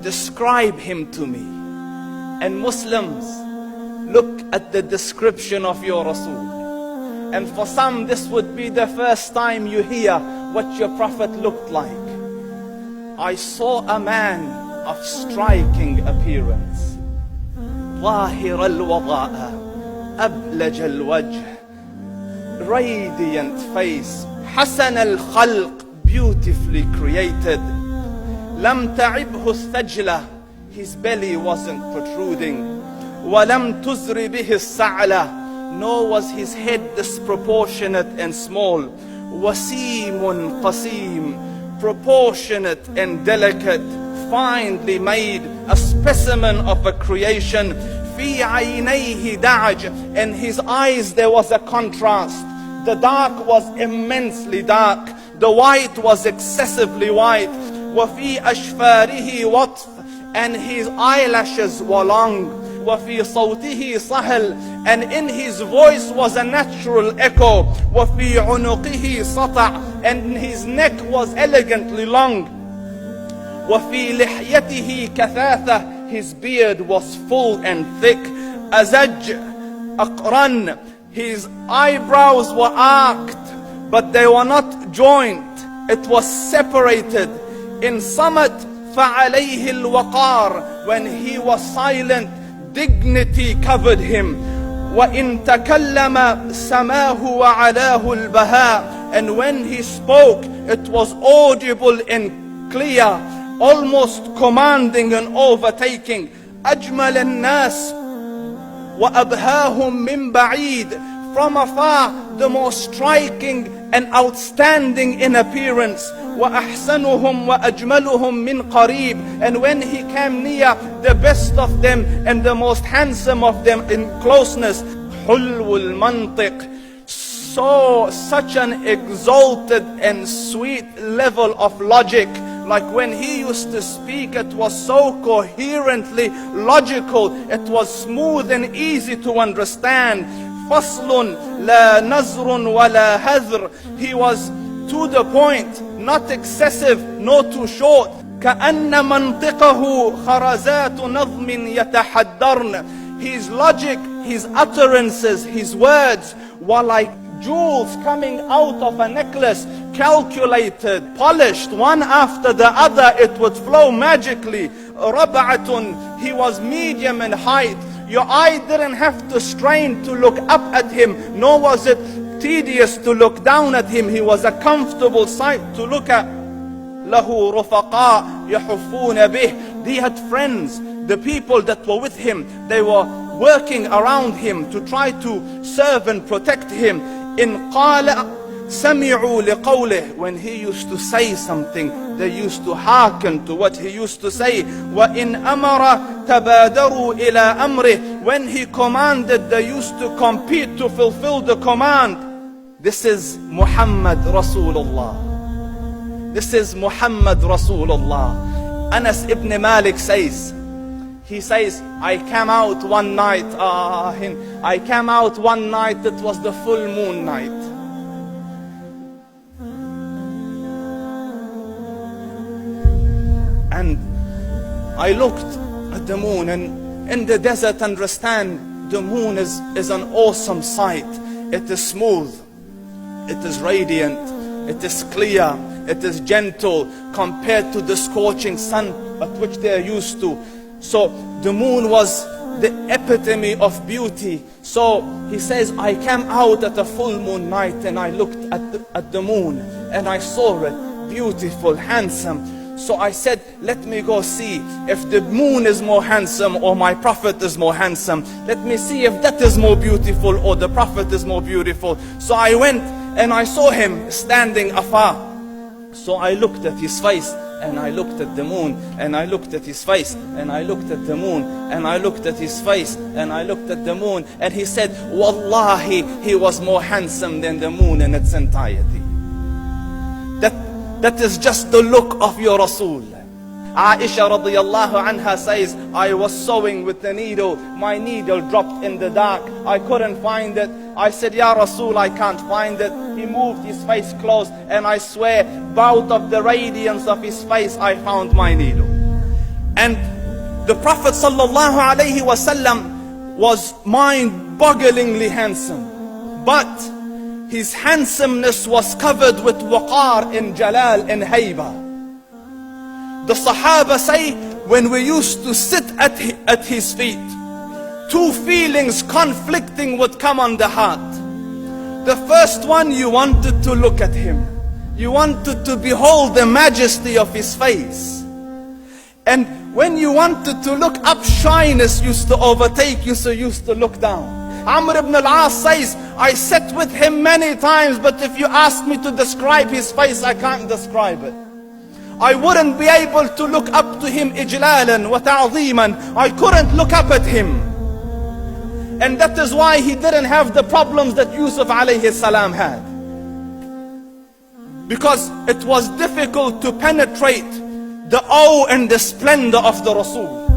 Describe him to me. And Muslims, look at the description of your Rasul. And for some, this would be the first time you hear what your Prophet looked like. I saw a man of striking appearance. ظاهر الوضاء أبلج الوجه, radiant face, حسن الخلق, beautifully created. لم تعبه الثجلة, his belly wasn't protruding. وَلَمْ تُزْرِ بِهِ السَّعْلَةِ, nor was his head disproportionate and small. وَسِيمٌ قَسِيم, proportionate and delicate, finely made, a specimen of a creation. فِي عَيْنَيْهِ دَعَجْ, in his eyes there was a contrast. The dark was immensely dark, the white was excessively white. وَفِي أَشْفَارِهِ وَطْفٌ, and his eyelashes were long. وَفِي صَوْتِهِ صَهْل, and in his voice was a natural echo. وَفِي عُنُقِهِ سَطَعٌ, and his neck was elegantly long. وَفِي لِحْيَتِهِ كَثَاثَةٌ, his beard was full and thick. أَزَجْ أَقْرَنٌ, his eyebrows were arched, but they were not joined. It was separated. In Samat فَعَلَيْهِ الْوَقَارِ, when he was silent, dignity covered him. وَإِن تَكَلَّمَ سَمَاهُ وَعَلَاهُ الْبَهَاءِ, and when he spoke, it was audible and clear, almost commanding and overtaking. أَجْمَلَ النَّاسِ وَأَبْهَاهُمْ مِنْ بَعِيدٍ, from afar the most striking and outstanding in appearance. وَأَحْسَنُهُمْ وَأَجْمَلُهُمْ مِنْ قَرِيبٍ, and when he came near, the best of them and the most handsome of them in closeness. حُلْوُ الْمَنْطِقِ, such an exalted and sweet level of logic. Like when he used to speak, it was so coherently logical, it was smooth and easy to understand. فَصْلٌ لَا نَزْرٌ وَلَا هَذْرٌ, he was to the point, not excessive, nor too short. كَأَنَّ مَنْطِقَهُ خَرَزَاتُ نَظْمٍ يَتَحَدَّرْنَ, his logic, his utterances, his words were like jewels coming out of a necklace, calculated, polished, one after the other, it would flow magically. رَبْعَةٌ, he was medium in height. Your eye didn't have to strain to look up at him, nor was it tedious to look down at him. He was a comfortable sight to look at. لَهُ رُفَقَاء يَحُفُّونَ بِهِ, he had friends, the people that were with him, they were working around him to try to serve and protect him. إِنْ قَالَ سَمِعُوا لِقَوْلِهِ, when he used to say something, they used to hearken to what he used to say. وَإِنْ أَمَرَ تَبَادَرُوا إِلَىٰ أَمْرِهِ, when he commanded, they used to compete to fulfill the command. This is Muhammad Rasulullah. This is Muhammad Rasulullah. Anas ibn Malik says, he says, I came out one night, it was the full moon night. And I looked at the moon, and in the desert, understand, the moon is an awesome sight. It is smooth, it is radiant, it is clear, it is gentle compared to the scorching sun at which they are used to. So the moon was the epitome of beauty. So he says, I came out at a full moon night and I looked at the moon and I saw it beautiful, handsome. So I said, let me go see if the moon is more handsome or my Prophet is more handsome. Let me see if that is more beautiful or the Prophet is more beautiful. So I went and I saw him standing afar. So I looked at his face and I looked at the moon, and I looked at his face and I looked at the moon, and I looked at his face and I looked at the moon, and he said, Wallahi, he was more handsome than the moon in its entirety. That is just the look of your Rasul. Aisha radiyallahu anha says, I was sewing with the needle. My needle dropped in the dark. I couldn't find it. I said, Ya Rasul, I can't find it. He moved his face close, and I swear, out of the radiance of his face, I found my needle. And the Prophet ﷺ was mind-bogglingly handsome, but his handsomeness was covered with waqar and jalal and hayba. The Sahaba say, when we used to sit at his feet, two feelings conflicting would come on the heart. The first one, you wanted to look at him. You wanted to behold the majesty of his face. And when you wanted to look up, shyness used to overtake you, so you used to look down. Amr ibn al-As says, I sat with him many times, but if you ask me to describe his face, I can't describe it. I wouldn't be able to look up to him ijlalan wa ta'zeeman. I couldn't look up at him. And that is why he didn't have the problems that Yusuf alayhi salam had. Because it was difficult to penetrate the awe and the splendor of the Rasul.